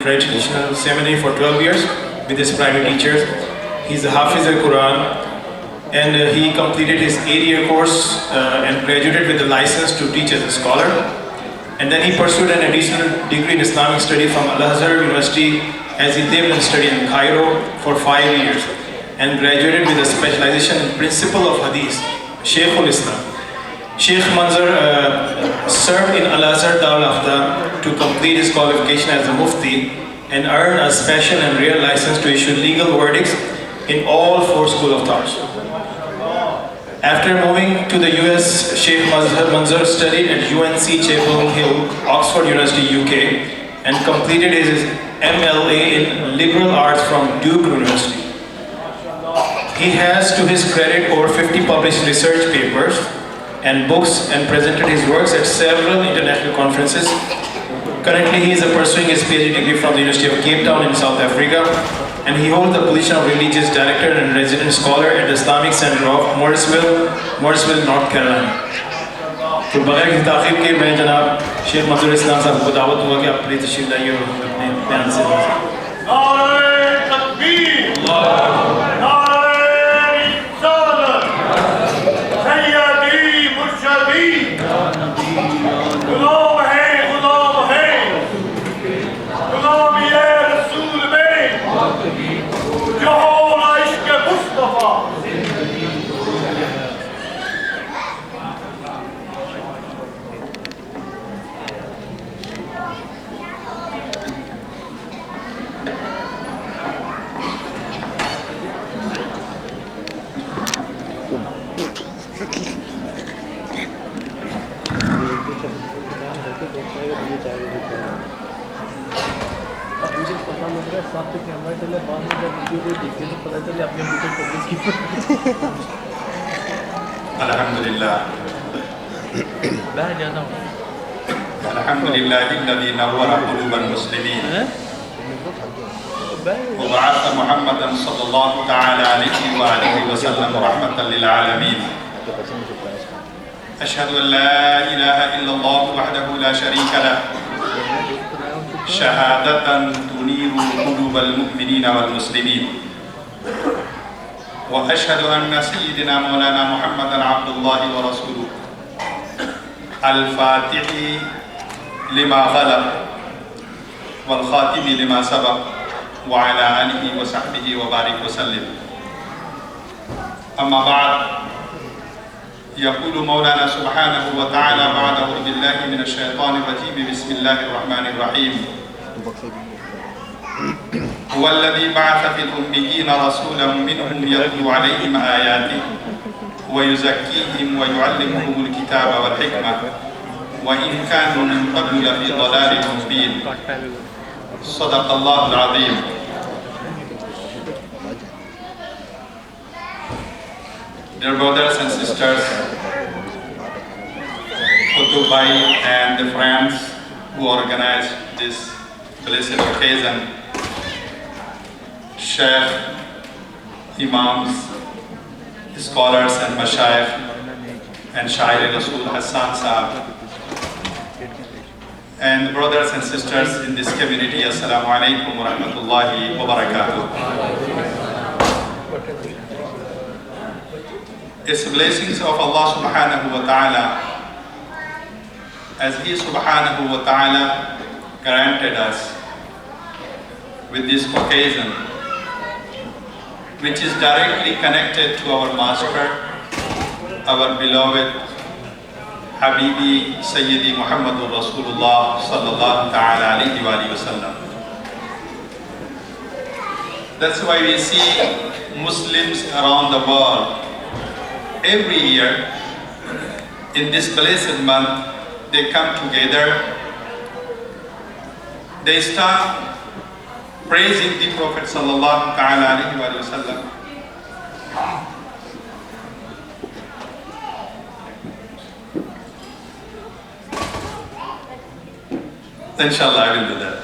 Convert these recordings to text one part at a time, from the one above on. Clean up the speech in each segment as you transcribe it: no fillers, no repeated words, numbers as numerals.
Traditional seminary for 12 years with his private teachers. He's a Hafiz al-Quran, and he completed his 8-year course and graduated with a license to teach as a scholar. And then he pursued an additional degree in Islamic study from Al-Azhar University as he lived and studied in Cairo for 5 years and graduated with a specialization in principle of Hadith, Shaykh al-Islam. Sheikh Manzar served in Al-Azhar Darul Afta to complete his qualification as a Mufti and earn a special and rare license to issue legal verdicts in all 4 schools of thought. After moving to the US, Sheikh Manzar studied at UNC Chapel Hill, Oxford University, UK, and completed his MLA in Liberal Arts from Duke University. He has to his credit over 50 published research papers and books and presented his works at several international conferences. Currently, he is pursuing his PhD degree from the University of Cape Town in South Africa, and he holds the position of Religious Director and Resident Scholar at the Islamic Center of Morrisville, North Carolina. تو بغیر کسی تاخیر کے میں جناب شیخ منظور اسلام صاحب کو دعوت ہوا کہ آپ پلیز تشریف لائیے اور اپنے بیان سے نعرہ تکبیر، الحمد لله الذي نور قلوب المسلمين وبعث محمدا صلى الله تعالى عليه وآله وسلم رحمة للعالمين. أشهد أن لا إله إلا الله وحده لا شريك له شهادة تنير قلوب المؤمنين والمسلمين، وأشهد أن سيدنا مولانا محمدا عبد الله ورسوله الفاتح لما غلب والخاتم لما سبق وعلى آله وصحبه وبارك وسلم. أما بعد، يقول مولانا سبحانه وتعالى بعد أعوذ بالله من الشيطان الرجيم بسم الله الرحمن الرحيم. هو الذي بعث في الأميين رسولا منهم يتلو عليهم آياته ويزكيهم ويعلمهم الكتاب والحكمة وإن كانوا من قبل لفي ضلال مبين. صدق الله العظيم. Dear brothers and sisters, Qutb Bhai and the friends who organized this blessed occasion, Sheikh, Imams, scholars and Mashayikh, and Shair Rasul Hassan Sahab, and brothers and sisters in this community, Assalamu alaikum wa rahmatullahi wa barakatuh. It's the blessings of Allah subhanahu wa ta'ala, as He subhanahu wa ta'ala granted us with this occasion, which is directly connected to our Master, our beloved Habibi Sayyidi Muhammadur Rasulullah sallallahu ta'ala alayhi wa sallam. That's why we see Muslims around the world every year in this blessed month. They come together, they start praising the Prophet sallallahu ta'ala alayhi wa sallam. Inshallah, I will do that.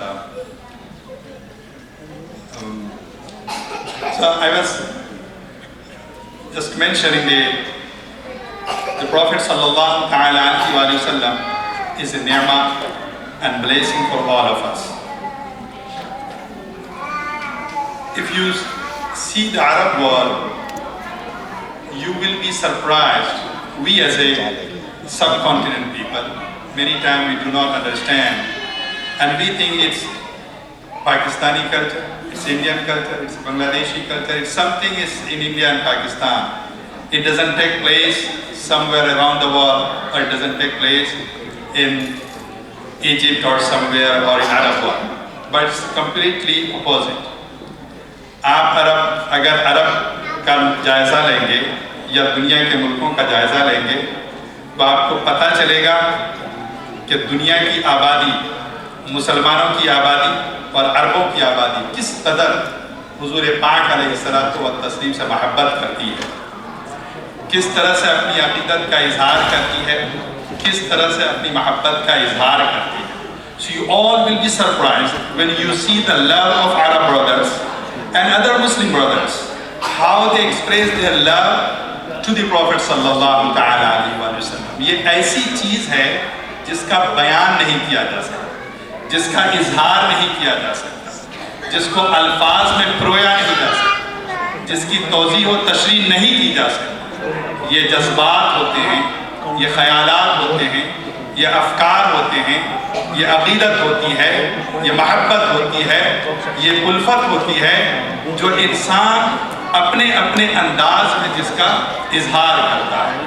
So I was just mentioning the Prophet sallallahu ta'ala alayhi wa sallam is a ni'mah and blessing for all of us. if you see the Arab world, you will be surprised. We as a subcontinent people, many times we do not understand, and we think it's Pakistani culture, it's Indian culture, it's Bangladeshi culture, it's something is in India and Pakistan. It doesn't take place somewhere around the world, or it doesn't take place in Egypt or somewhere or in Arab world, but it's completely opposite. آپ اگر عرب کا جائزہ لیں گے یا دنیا کے ملکوں کا جائزہ لیں گے تو آپ کو پتہ چلے گا کہ دنیا کی آبادی، مسلمانوں کی آبادی اور عربوں کی آبادی کس قدر حضور پاک علیہ الصلوۃ والتسلیم سے محبت کرتی ہے، کس طرح سے اپنی عقیدت کا اظہار کرتی ہے، کس طرح سے اپنی محبت کا اظہار کرتی ہے. So you all will be surprised when you see the love of Arab brothers and other Muslim brothers, how they express their love to the Prophet sallallahu ta'ala alayhi wa sallam. یہ ایسی چیز ہے جس کا بیان نہیں کیا جا سکتا، جس کا اظہار نہیں کیا جا سکتا، جس کو الفاظ میں پرویا نہیں جا سکتا، جس کی توضیح و تشریح نہیں کی جا سکتی. یہ جذبات ہوتے ہیں، یہ خیالات ہوتے ہیں، یہ افکار ہوتے ہیں، یہ عقیدت ہوتی ہے، یہ محبت ہوتی ہے، یہ الفت ہوتی ہے جو انسان اپنے اپنے انداز میں جس کا اظہار کرتا ہے.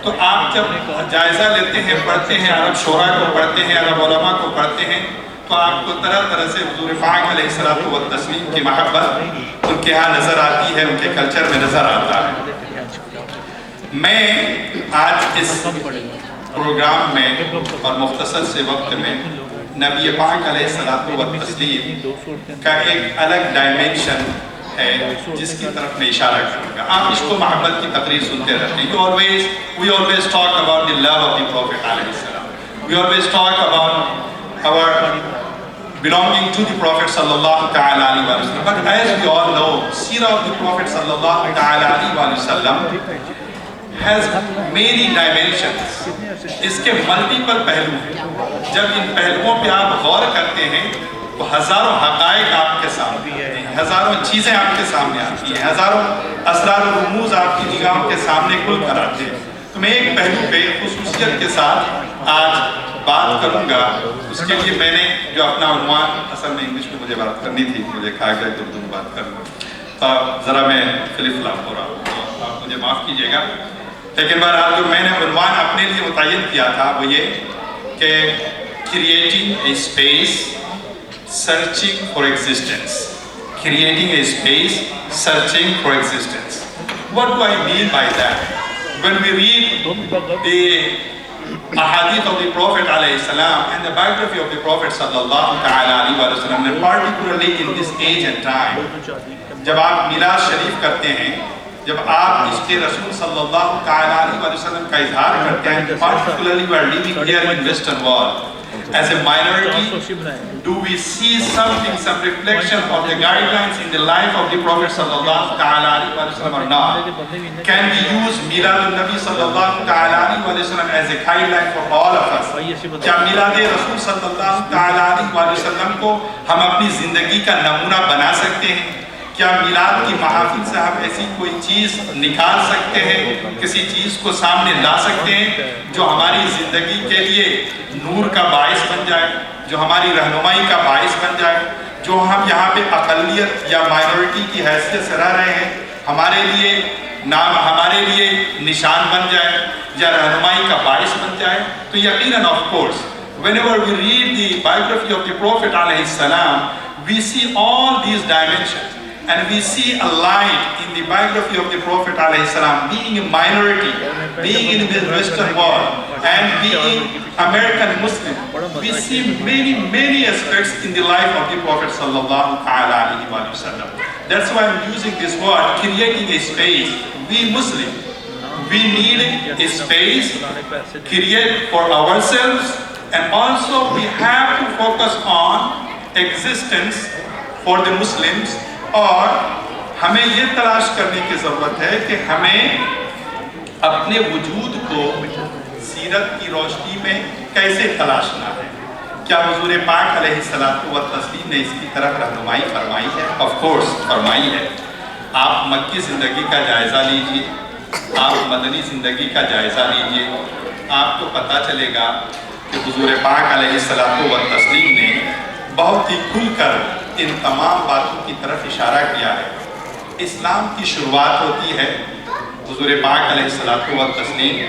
تو آپ جب جائزہ لیتے ہیں، پڑھتے ہیں، عرب شعراء کو پڑھتے ہیں، عرب علماء کو پڑھتے ہیں، تو آپ کو طرح طرح سے حضور پاک علیہ الصلوۃ والتسلیم کی محبت ان کے ہاں نظر آتی ہے، ان کے کلچر میں نظر آتا ہے. میں آج اس پروگرام میں اور مختصر سے وقت میں نبی پاک علیہ الصلوۃ والتسلیم کا ایک الگ ڈائمنشن ہے جس کی طرف میں اشارہ کروں گا. آپ عشق و محبت کی تقریر سنتے رہتے ہیں. We always talk about the love of the Prophet علیہ السلام. We always talk about our belonging to the Prophet sallallahu ta'ala alayhi wa sallam. But as we all know, seerah of the Prophet sallallahu ta'ala alayhi wa sallam has many dimensions. اس کے multiple پہلو ہیں. جب ان پہلوؤں پہ آپ غور کرتے ہیں تو ہزاروں حقائق آپ کے سامنے آتے ہیں، ہزاروں چیزیں آپ کے سامنے آتی ہیں، ہزاروں اسرار و رموز آپ کی نگاہوں کے سامنے کھل کر آتے ہیں. تو میں ایک پہلو پہ خصوصیت کے ساتھ آج بات کروں گا. اس کے لیے میں نے جو اپنا عنوان، اصل میں انگلش میں مجھے بات کرنی تھی، مجھے کہا گیا کہ اردو میں بات کروں، تو ذرا میں فلپ فلاپ ہو رہا ہوں تو آپ مجھے معاف کیجیے گا. لیکن بہرحال جو میں نے عنوان اپنے لیے متعین کیا تھا وہ یہ کہ creating a space searching for existence. Creating a space searching for existence. What do I mean by that? When we read the ahadith of the Prophet alayhi salam and the biography of the Prophet sallallahu ta'ala alayhi wa sallam, and particularly in this age and time, جب آپ میلاد شریف کرتے ہیں، جب آپ عشق رسول صلی اللہ تعالیٰ علیہ وسلم کا اظہار کرتے ہیں، particularly we are living here in Western world, as a minority, do we see something, some reflection of the guidelines in the life of the Prophet sallallahu ta'ala alayhi wasallam or not? Can we use Milad al-Nabi sallallahu ta'ala alayhi wasallam as a guideline for all of us? کیا میلاد رسول صلی اللہ تعالیٰ علیہ وسلم کو ہم اپنی زندگی کا نمونہ بنا سکتے ہیں؟ کیا میلاد کی محافل سے ہم ایسی کوئی چیز نکال سکتے ہیں، کسی چیز کو سامنے لا سکتے ہیں جو ہماری زندگی کے لیے نور کا باعث بن جائے، جو ہماری رہنمائی کا باعث بن جائے، جو ہم یہاں پہ اقلیت یا مائنورٹی کی حیثیت سے رہ رہے ہیں ہمارے لیے نام، ہمارے لیے نشان بن جائے یا رہنمائی کا باعث بن جائے؟ تو یقیناً of course whenever we read the biography of the Prophet alayhi salam, we see all these dimensions. And we see a light in the biography of the Prophet alayhi salam, being a minority, being in the Western world, and being American Muslim. We see many aspects in the life of the Prophet sallallahu alayhi wa sallam. That's why I'm using this word, creating a space. We Muslim, we need a space, create for ourselves, and also we have to focus on existence for the Muslims. اور ہمیں یہ تلاش کرنے کی ضرورت ہے کہ ہمیں اپنے وجود کو سیرت کی روشنی میں کیسے تلاشنا ہے، کیا حضور پاک علیہ الصلوۃ والتسلیم نے اس کی طرف رہنمائی فرمائی ہے؟ آف کورس فرمائی ہے۔ آپ مکی زندگی کا جائزہ لیجئے، آپ مدنی زندگی کا جائزہ لیجئے، آپ کو پتہ چلے گا کہ حضور پاک علیہ الصلوۃ والتسلیم نے بہت ہی کھل کر ان تمام باتوں کی طرف اشارہ کیا ہے۔ اسلام کی شروعات ہوتی ہے، حضور پاک علیہ الصلوۃ والتسلیم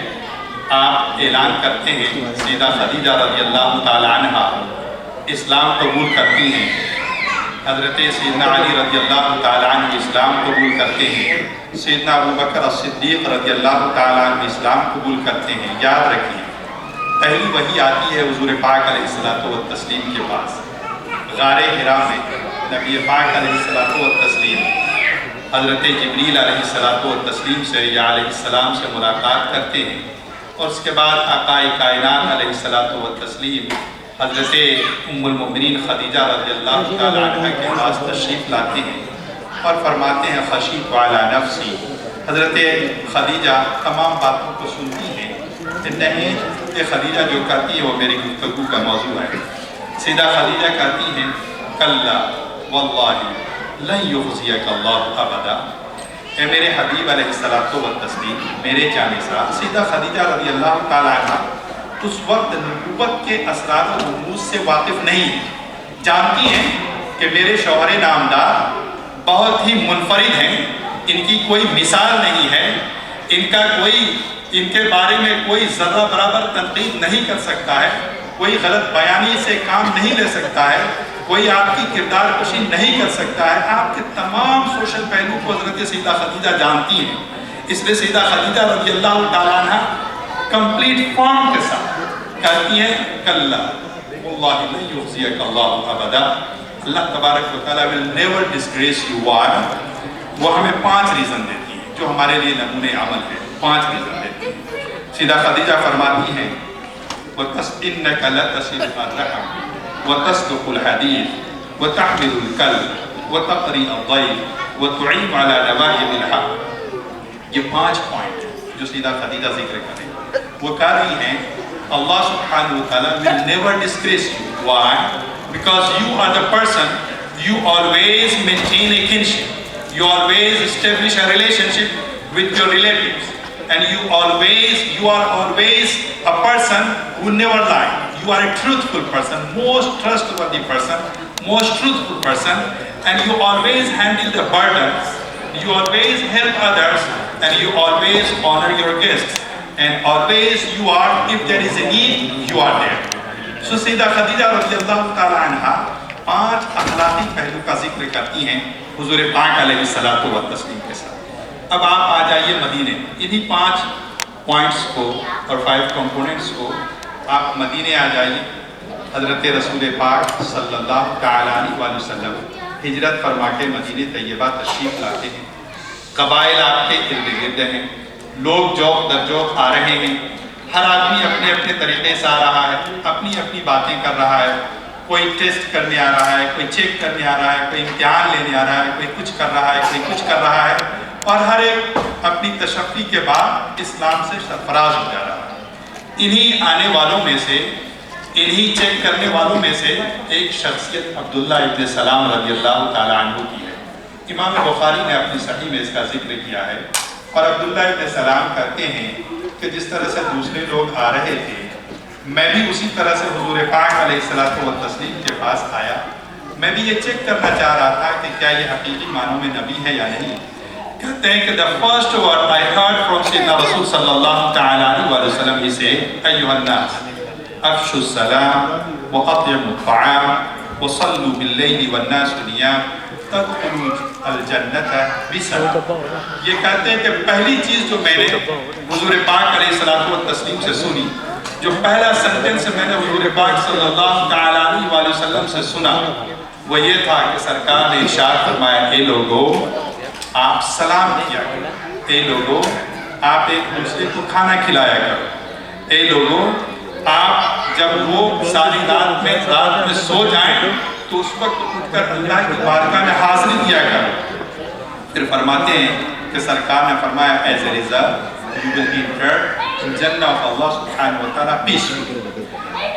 آپ اعلان کرتے ہیں، سیدہ خدیجہ رضی اللہ تعالی عنہ اسلام قبول کرتی ہیں، حضرت سیدنا علی رضی اللہ تعالی عنہ اسلام قبول کرتے ہیں، سیدنا ابوبکر الصدیق رضی اللہ تعالی عنہ اسلام قبول کرتے ہیں۔ یاد رکھیے، پہلی وحی آتی ہے حضور پاک علیہ الصلوۃ والتسلیم کے پاس غار حرا میں۔ نبی پاک علیہ الصلوۃ والتسلیم حضرت جبریل علیہ الصلوۃ والتسلیم سے یا علیہ السلام سے ملاقات کرتے ہیں، اور اس کے بعد آقا کائنات علیہ الصلوۃ والتسلیم حضرت ام المؤمنین خدیجہ رضی اللہ تعالی عنہ کے پاس تشریف لاتے ہیں اور فرماتے ہیں خشیت علی نفسی۔ حضرت خدیجہ تمام باتوں کو سنتی ہیں، نہیں کہ خدیجہ جو کہتی ہے وہ میری گفتگو کا موضوع ہے۔ سیدہ خدیجہ کہتی ہیں کلا واللہ لن یخزیک اللہ ابدا، اے میرے حبیب علیہ الصلوۃ والتسلیم، میرے جانثار سیدہ خدیجہ رضی اللہ تعالی عنہ اس وقت نبوت کے اسرار و رموز سے واقف نہیں ہیں، جانتی ہیں کہ میرے شوہر نامدار بہت ہی منفرد ہیں، ان کی کوئی مثال نہیں ہے، ان کے بارے میں کوئی ذرہ برابر تنقید نہیں کر سکتا ہے، کوئی غلط بیانی سے کام نہیں لے سکتا ہے، کوئی آپ کی کردار کشی نہیں کر سکتا ہے۔ آپ کے تمام سوشل پہلو کو حضرت سیدہ خدیجہ جانتی ہیں، اس لیے سیدہ خدیجہ رضی اللہ تعالیٰ عنہ کمپلیٹ فارم کے ساتھ کہتی ہیں کلا واللہ لن یخزیک اللہ ابدا، اللہ تبارک و تعالیٰ will never disgrace you۔ وہ ہمیں 5 ریزن دیتی ہیں جو ہمارے لیے نمونے عمل ہے، 5 ریزن دیتی ہیں۔ سیدہ خدیجہ فرماتی ہیں وَإِنَّكَ لَتَصِلُ الرَّحِمَ وَتَصْدُقُ الْحَدِيثَ وَتَحْمِلُ الْكَلْبَ وَتَقْرِئُ الضَّيْفَ وَتُعِينُ عَلَى نَوَائِبِ الْحَقِّ۔ یہ 5 پوائنٹ جو سیدہ خدیجہ ذکر کریں، وہ کہہ رہی ہیں اللہ سبحانہ وتعالی will never disgrace you۔ Why? Because you are the person, you always maintain a kinship, you always establish a relationship with your relatives, and you are always a person who never lie. You are a truthful person, most trustworthy person, most truthful person, and you always handle the burdens, you always help others, and you always honor your guests, and always you are, if there is a need, you are there۔ So سیدہ خدیجہ رضی اللہ تعالی عنہ 5 اخلاقی پہلو کا ذکر کرتی ہیں حضور پاک علیہ الصلوۃ والتسلیم کے ساتھ۔ اب آپ آ جائیے مدینے، انہی 5 پوائنٹس کو اور 5 کمپوننٹس کو آپ مدینے آ جائیے۔ حضرت رسول پاک صلی اللہ تعالی علیہ وآلہ وسلم ہجرت فرما کے مدینہ طیبہ تشریف لاتے ہیں، قبائل آپ کے ارد گرد ہیں، لوگ جوق در جوق آ رہے ہیں، ہر آدمی اپنے اپنے طریقے سے آ رہا ہے، اپنی اپنی باتیں کر رہا ہے، کوئی ٹیسٹ کرنے آ رہا ہے، کوئی چیک کرنے آ رہا ہے، کوئی امتحان لینے آ رہا ہے، کوئی کچھ کر رہا ہے، کوئی کچھ کر رہا ہے، اور ہر ایک اپنی تشفی کے بعد اسلام سے سرفراز ہو جا رہا ہے۔ انہی آنے والوں میں سے، انہی چیک کرنے والوں میں سے ایک شخصیت عبداللہ ابن سلام رضی اللہ تعالیٰ عنہ کی ہے۔ امام بخاری نے اپنی صحیح میں اس کا ذکر کیا ہے، اور عبداللہ ابن سلام کہتے ہیں کہ جس طرح سے دوسرے لوگ آ رہے تھے، میں بھی اسی طرح سے حضور پاک علیہ الصلوۃ والتسلیم کے پاس آیا۔ میں بھی یہ چیک کرنا چاہ رہا تھا کہ کیا یہ حقیقی معنوں میں نبی ہے یا نہیں۔ کہتے ہیں کہ the first word I heard from سیدنا رسول صلی اللہ تعالی علیہ وآلہ وسلم he said ایھا الناس افشوا السلام واطعموا الطعام وصلوا باللیل والناس نیام تدخلوا الجنت بسلام۔ یہ کہتے ہیں کہ پہلی چیز جو میں نے حضور پاک علیہ الصلوۃ والتسلیم سے سنی، جو پہلا سنٹنس میں نے حضور پاک صلی اللہ تعالی علیہ وآلہ وسلم سے سنا، وہ یہ تھا کہ سرکار نے ارشاد فرمایا اے لوگو آپ سلام کیا کرو، اے لوگو آپ ایک دوسرے کو کھانا کھلایا کرو، اے لوگو آپ جب وہ ساری رات میں سو جائیں تو اس وقت اٹھ کر اللہ کی بارگاہ میں حاضری دیا کرو۔ پھر فرماتے ہیں کہ سرکار نے فرمایا as a result you will be entered in Jannah of Allah subhanahu wa ta'ala peacefully۔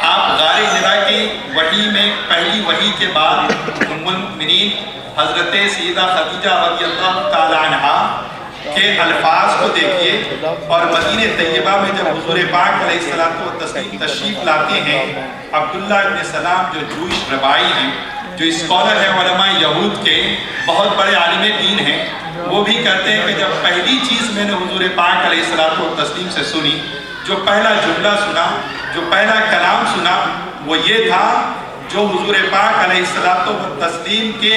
آپ غار حرا کی وحی میں پہلی وحی کے بعد ام المؤمنین حضرت سیدہ خدیجہ رضی اللہ تعالی عنہا کے الفاظ کو دیکھیے، اور مدینہ طیبہ میں جب حضور پاک علیہ الصلوۃ والتسلیم تشریف لاتے ہیں، عبداللہ ابن سلام جو جوئش ربائی ہیں، جو اسکالر ہیں علماء یہود کے، بہت بڑے عالم دین ہیں، وہ بھی کہتے ہیں کہ جب پہلی چیز میں نے حضور پاک علیہ الصلوۃ والتسلیم سے سنی، جو پہلا جملہ سنا، جو پہلا کلام سنا، وہ یہ تھا جو حضور پاک علیہ الصلوۃ والتسلیم کے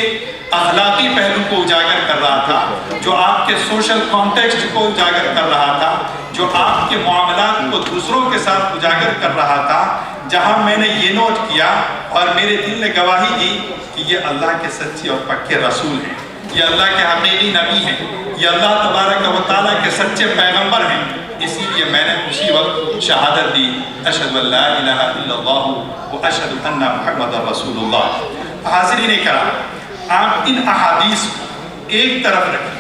اخلاقی پہلو کو اجاگر کر رہا تھا، جو آپ کے سوشل کانٹیکسٹ کو اجاگر کر رہا تھا، جو آپ کے معاملات کو دوسروں کے ساتھ اجاگر کر رہا تھا، جہاں میں نے یہ نوٹ کیا اور میرے دل نے گواہی دی کہ یہ اللہ کے سچے اور پکے رسول ہیں، یہ اللہ کے حقیقی نبی ہیں، یہ اللہ تبارک و تعالیٰ کے سچے پیغمبر ہیں۔ اسی لیے میں نے اسی وقت شہادت دی، اشہد ان لا الہ الا اللہ و اشہد ان محمد رسول اللہ۔ حاضرین کرام، آپ ان احادیث کو ایک طرف رکھیں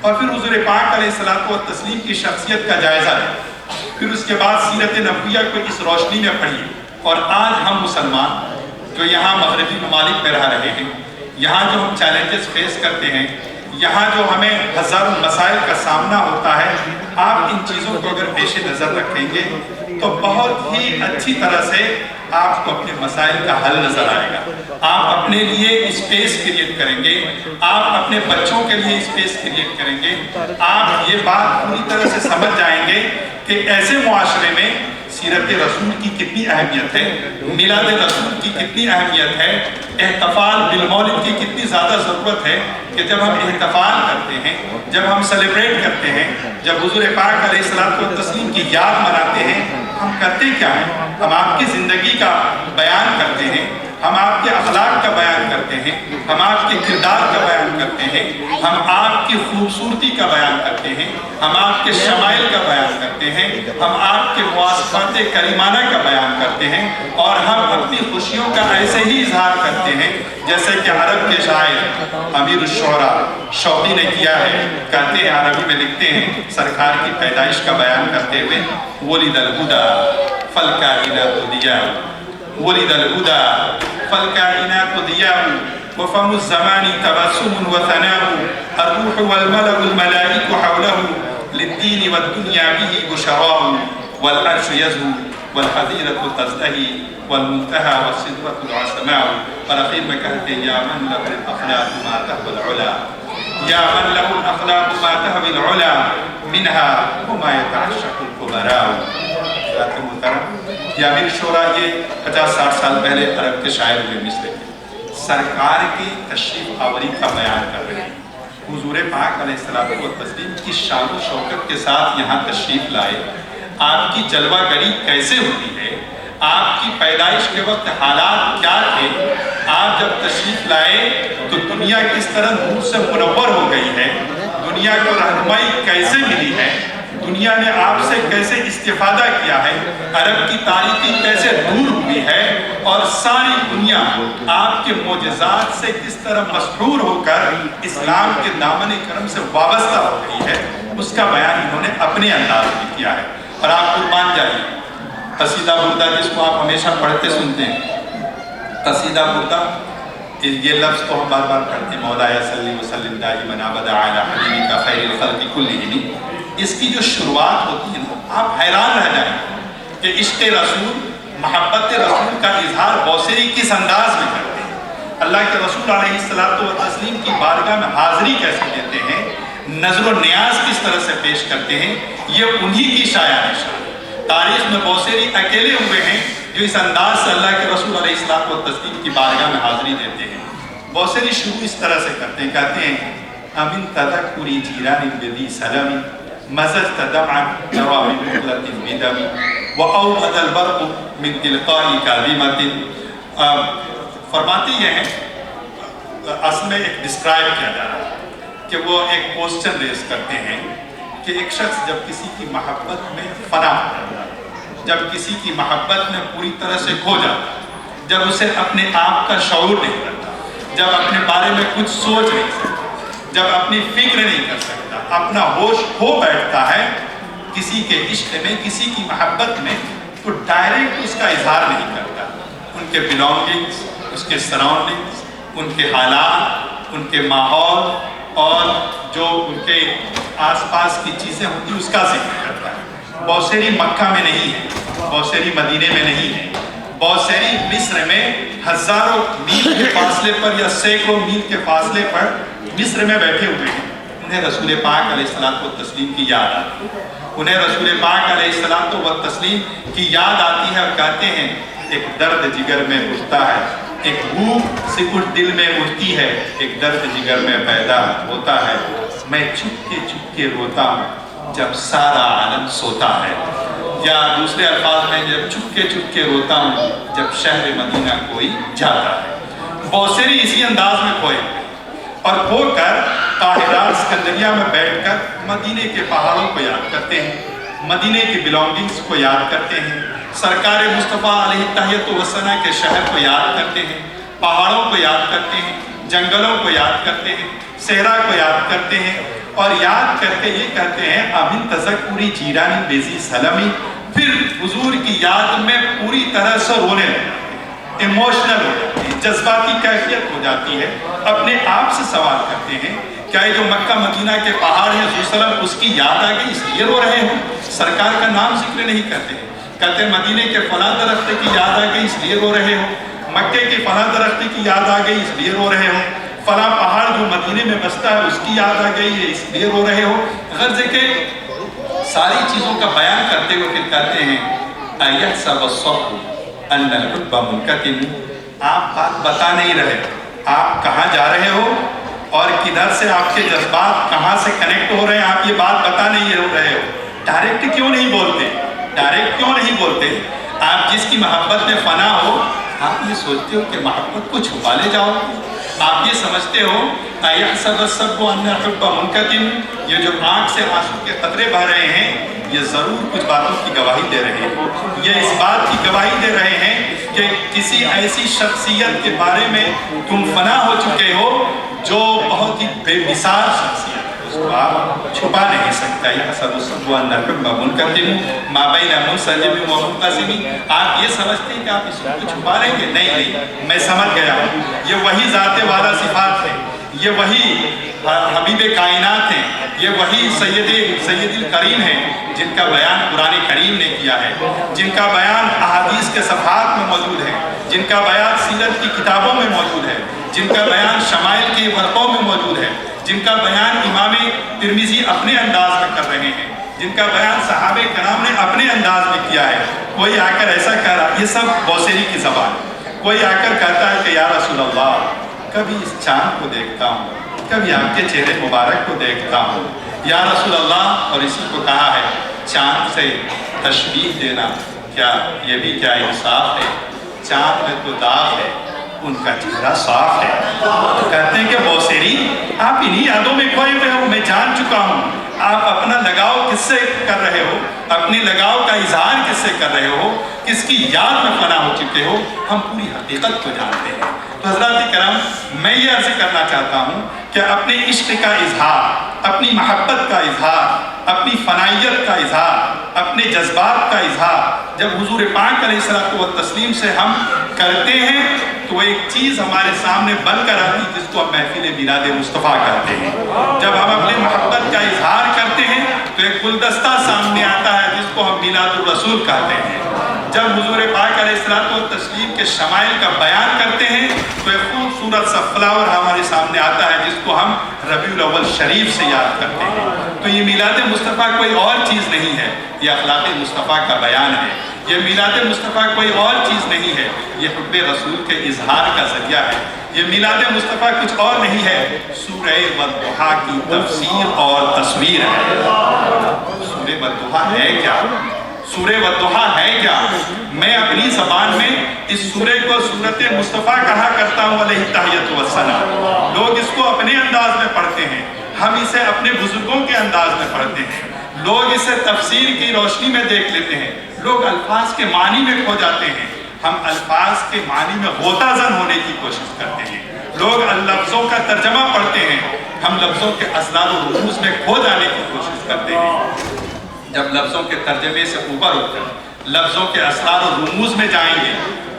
اور پھر حضور پاک علیہ الصلوۃ والتسلیم کی شخصیت کا جائزہ لیں، پھر اس کے بعد سیرت نبویہ کو اس روشنی میں پڑھیے۔ اور آج ہم مسلمان جو یہاں مغربی ممالک میں رہ رہے ہیں، یہاں جو ہم چیلنجز فیس کرتے ہیں، یہاں جو ہمیں ہزاروں مسائل کا سامنا ہوتا ہے، آپ ان چیزوں کو اگر پیش نظر رکھیں گے تو بہت ہی اچھی طرح سے آپ کو اپنے مسائل کا حل نظر آئے گا۔ آپ اپنے لیے اسپیس کریٹ کریں گے، آپ اپنے بچوں کے لیے اسپیس کریٹ کریں گے، آپ یہ بات پوری طرح سے سمجھ جائیں گے کہ ایسے معاشرے میں سیرت رسول کی کتنی اہمیت ہے، میلاد رسول کی کتنی اہمیت ہے، احتفال بالمولد کی کتنی زیادہ ضرورت ہے کہ جب ہم احتفال کرتے ہیں، جب ہم سیلیبریٹ کرتے ہیں، جب حضور پاک علیہ الصلوۃ والتسلیم کی یاد مناتے ہیں، ہم کرتے کیا ہیں؟ ہم آپ کی زندگی کا بیان کرتے ہیں، ہم آپ کے اخلاق کا بیان کرتے ہیں، ہم آپ کے کردار کا بیان کرتے ہیں، ہم آپ کی خوبصورتی کا بیان کرتے ہیں، ہم آپ کے شمائل کا بیان کرتے ہیں، ہم آپ کے مواصفات کریمانہ کا بیان کرتے ہیں، اور ہم اپنی خوشیوں کا ایسے ہی اظہار کرتے ہیں جیسے کہ عرب کے شاعر امیر الشعراء شوقی نے کیا ہے۔ کہتے ہیں، عربی میں لکھتے ہیں سرکار کی پیدائش کا بیان کرتے ہوئے، ولد الہدی فالکائنات ضیاء، ولد الهدى فالكائنات ضياء وفم الزمان تبسم وثناء، الروح والملأ الملائك حوله للدين والدنيا به بشراء، والعرش يزهو والحظيرة تزدهي والمنتهى والسدرة العسماء۔ اور اخیر میں کہتے ہیں، یا من له الاخلاق ما تهوى العلا، یا من له الاخلاق ما تهوى العلا، منها وما يتعشق الكبراء۔ محترم، یہ امیر شعراء یہ 50-60 سال پہلے عرب کے شاعر ہوئے مصر کے، سرکار کی تشریف آوری کا بیان کر رہے ہیں۔ حضور پاک علیہ الصلوۃ والتسلیم کی شان و شوکت کے ساتھ یہاں تشریف لائے، آپ کی جلوہ گری کیسے ہوتی ہے، آپ کی پیدائش کے وقت حالات کیا تھے، آپ جب تشریف لائے تو دنیا کس طرح نور سے منور ہو گئی ہے، دنیا کو رہنمائی کیسے ملی ہے، دنیا نے آپ سے کیسے استفادہ کیا ہے، عرب کی تاریخی کیسے دور ہوئی ہے، اور ساری دنیا آپ کے معجزات سے کس طرح مسحور ہو کر اسلام کے دامن کرم سے وابستہ ہو گئی ہے، اس کا بیان انہوں نے اپنے انداز میں کیا ہے۔ اور آپ قربان جائیے، قصیدہ بردہ جس کو آپ ہمیشہ پڑھتے سنتے ہیں، قصیدہ بردہ، یہ لفظ تو ہم بار بار پڑھتے ہیں، مولایا صلی وسلم دائما ابدا علی حبیبک خیر الخلق کلہم۔ اس کی جو شروعات ہوتی ہے نا، آپ حیران رہ جائیں کہ عشق رسول، محبت رسول کا اظہار بوسری کس انداز میں کرتے ہیں، اللہ کے رسول علیہ الصلوۃ والتسلیم کی بارگاہ میں حاضری کیسے دیتے ہیں، نظر و نیاز کس طرح سے پیش کرتے ہیں، یہ انہی کی شایع نشان ہے۔ تاریخ میں بوسری اکیلے ہوئے ہیں جو اس انداز سے اللہ کے رسول علیہ الصلوۃ والتسلیم کی بارگاہ میں حاضری دیتے ہیں۔ بوسری شروع اس طرح سے کرتے ہیں، کہتے ہیں، امن تذکری جیران بدی سلمی، مزجت دمعا جرى من مهلة بدم وأوقد البرق من تلقاء كاظمة۔ فرماتے یہ ہیں، اصل میں ایک ڈسکرائب کیا جا رہا ہے کہ وہ ایک کوسچن ریز کرتے ہیں کہ ایک شخص جب کسی کی محبت میں فنا ہو جاتا ہے، جب کسی کی محبت میں پوری طرح سے کھو جاتا ہے، جب اسے اپنے آپ کا شعور نہیں کرتا، جب اپنے بارے میں کچھ سوچ نہیں سکتا، جب اپنی فکر نہیں کر سکتا، اپنا ہوش کھو بیٹھتا ہے کسی کے عشق میں، کسی کی محبت میں، تو ڈائریکٹ اس کا اظہار نہیں کرتا، ان کے بلانگنگز، اس کے سراؤنڈنگز، ان کے حالات، ان کے ماحول اور جو ان کے آس پاس کی چیزیں ہوتی ہیں اس کا ذکر کرتا ہے۔ بوسیری مکہ میں نہیں ہے، بوسیری مدینے میں نہیں ہے، بوسیری مصر میں ہزاروں میل کے فاصلے پر یا سینکڑوں میل کے فاصلے پر مصر میں بیٹھے ہوئے ہیں۔ انہیں رسول پاک علیہ الصلوۃ والتسلیم کی یاد آتی ہے، انہیں رسول پاک علیہ الصلوۃ والتسلیم کی یاد آتی ہے اور کہتے ہیں ایک درد جگر میں اٹھتا ہے، ایک بھوک سکٹ دل میں اٹھتی ہے، ایک درد جگر میں پیدا ہوتا ہے، میں چپ کے روتا ہوں جب سارا عالم سوتا ہے، یا دوسرے الفاظ میں جب چپ کے روتا ہوں جب شہر مدینہ کوئی جاتا ہے۔ بوسیری اسی انداز میں کھوئے اور کھو کر قاہرہ اسکندریہ میں بیٹھ کر مدینے کے پہاڑوں کو یاد کرتے ہیں، مدینے کی بلانگنگز کو یاد کرتے ہیں، سرکار مصطفیٰ علیہ التحیۃ والثناء کے شہر کو یاد کرتے ہیں، پہاڑوں کو یاد کرتے ہیں، جنگلوں کو یاد کرتے ہیں، صحرا کو یاد کرتے ہیں، اور یاد کر کے یہ کہتے ہیں امین تذکری جیرانی بیزی سلمی، پھر حضور کی یاد میں پوری طرح سے رونے لگتے ہیں، ایموشنل ہو جاتے ہیں، جذباتی کیفیت ہو جاتی ہے، اپنے آپ سے سوال کرتے ہیں کیا یہ جو مکہ مدینہ کے پہاڑ ہیں حضور صلی اللہ علیہ وسلم اس کی یاد آ گئی اس لیے رو رہے ہوں؟ سرکار کا نام ذکر نہیں کرتے ہیں، کہتے ہیں مدینے کے فلاں درخت کی یاد آ گئی اس لیے رو رہے ہو، مکے کے فلاں درخت کی یاد آ گئی اس لیے رو رہے ہو، فلاں پہاڑ جو مدینے میں بستا ہے اس کی یاد آ گئی ہے اس لیے رو رہے ہو۔ غرض ہے کہ ساری چیزوں کا بیان کرتے ہوئے پھر کہتے ہیں اَيَحْسَبَ الصَّبْرُ أَنَّ الْحُبَّ مُنْكَتِمُ، آپ بات بتا نہیں رہے، آپ کہاں جا رہے ہو اور کدھر سے آپ کے جذبات کہاں سے کنیکٹ ہو رہے ہیں، آپ یہ بات بتا نہیں رہے ہو۔ ڈائریکٹ کیوں نہیں بولتے؟ ڈائریکٹ کیوں نہیں بولتے؟ آپ جس کی محبت میں فنا ہو آپ یہ سوچتے ہو کہ محبت کو چھپا لے جاؤ، آپ یہ سمجھتے ہو اَيَحْسَبَ الصَّبْرُ أَنَّ الْحُبَّ مُنْكَتِمُ، یہ جو آنکھ سے آنسو کے قطرے بہ رہے ہیں یہ ضرور کچھ باتوں کی گواہی دے رہے ہیں، یہ اس بات کی گواہی دے رہے ہیں کہ کسی ایسی شخصیت کے بارے میں تم فنا ہو چکے ہو جو بہت ہی بے مثال شخصیت ہے، اس کو آپ چھپا نہیں سکتا۔ يَحْسَبُ الصَّبْرُ أَنَّ الْحُبَّ مُنْكَتِمُ مَا بَيْنَ مُنْسَجِمٍ وَمُنْقَسِمٍ، آپ یہ سمجھتے ہیں کہ آپ اس کو چھپا لیں گے؟ نہیں، میں سمجھ گیا ہوں، یہ وہی ذات والا صفات ہے، یہ وہی حبیب کائنات ہیں، یہ وہی سید الکریم ہیں جن کا بیان قرآن کریم نے کیا ہے، جن کا بیان احادیث کے صفحات میں موجود ہے، جن کا بیان سیرت کی کتابوں میں موجود ہے، جن کا بیان شمائل کے ورقوں میں موجود ہے، جن کا بیان امام ترمذی اپنے انداز میں کر رہے ہیں، جن کا بیان صحابہ کرام نے اپنے انداز میں کیا ہے۔ کوئی آ کر ایسا کہہ رہا، یہ سب بوسیری کی زبان، کوئی آ کر کہتا ہے کہ یا رسول اللہ کبھی اس چاند کو دیکھتا ہوں، کبھی آپ کے چہرے مبارک کو دیکھتا ہوں یا رسول اللہ، اور اسی کو کہا ہے چاند سے تشبیہ دینا کیا یہ بھی کیا انصاف ہے؟ چاند میں تو داغ ہے، ان کا چہرہ صاف ہے۔ کہتے ہیں کہ بوسیری آپ انہی یادوں میں کھوئے ہوئے ہو، میں جان چکا ہوں آپ اپنا لگاؤ کس سے کر رہے ہو، اپنے لگاؤ کا اظہار کس سے کر رہے ہو، کس کی یاد میں فنا ہو چکے ہو، ہم پوری حقیقت کو جانتے ہیں۔ تو حضرات کرام میں یہ عرض کرنا چاہتا ہوں کہ اپنے عشق کا اظہار، اپنی محبت کا اظہار، اپنی فنائیت کا اظہار، اپنے جذبات کا اظہار جب حضور پاک علیہ الصلوۃ والتسلیم سے ہم کرتے ہیں تو ایک چیز ہمارے سامنے بن کر آتی ہے جس کو ہم محفل میلاد مصطفیٰ کہتے ہیں۔ جب ہم اپنے محبت کا اظہار کرتے ہیں تو ایک گلدستہ سامنے آتا ہے جس کو ہم میلاد الرسول کہتے ہیں۔ جب حضور پاک علیہ الصلوۃ والتسلیم کے شمائل کا بیان کرتے ہیں تو ایک خوبصورت سا فلاور ہمارے سامنے آتا ہے جس کو ہم ربیع الاول شریف سے یاد کرتے ہیں۔ تو یہ میلاد مصطفیٰ کوئی اور چیز نہیں ہے، یہ اخلاق مصطفیٰ کا بیان ہے، یہ میلاد مصطفیٰ کوئی اور چیز نہیں ہے، یہ حب رسول کے اظہار کا ذریعہ ہے۔ یہ میلاد مصطفیٰ کچھ اور نہیں ہے، سورہ والضحیٰ کی تفسیر اور تصویر ہے۔ سورہ والضحیٰ ہے کیا؟ سورہ والضحیٰ ہے کیا؟ میں اپنی زبان میں اس سورہ کو سورۃ مصطفیٰ کہا کرتا ہوں علیہ التحیۃ والثناء۔ لوگ اس کو اپنے انداز میں پڑھتے ہیں، ہم اسے اپنے بزرگوں کے انداز میں پڑھتے ہیں، لوگ اسے تفسیر کی روشنی میں دیکھ لیتے ہیں، لوگ الفاظ کے معنی میں کھو جاتے ہیں، ہم الفاظ کے معنی میں غوطہ زن ہونے کی کوشش کرتے ہیں، لوگ لفظوں کا ترجمہ پڑھتے ہیں، ہم لفظوں کے اسرار و رموز میں کھو جانے کی کوشش کرتے ہیں۔ جب لفظوں کے ترجمے سے اوپر اٹھ کر لفظوں کے اسرار و رموز میں جائیں گے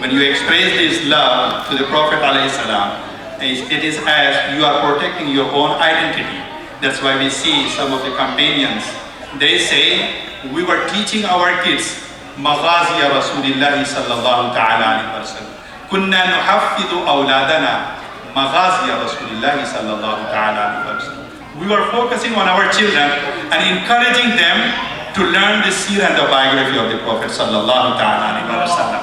when you express this love to the Prophet ﷺ, it is as you are protecting your own identity. That's why we see some of the companions, they say, we were teaching our kids maghazi Rasulillahi sallallahu ta'ala alayhi wa sallam. Kunna nuhaffidu awladana maghazi Rasulillahi sallallahu ta'ala alayhi wa sallam. We were focusing on our children and encouraging them to learn the seerah and the biography of the Prophet sallallahu ta'ala alayhi wa sallam.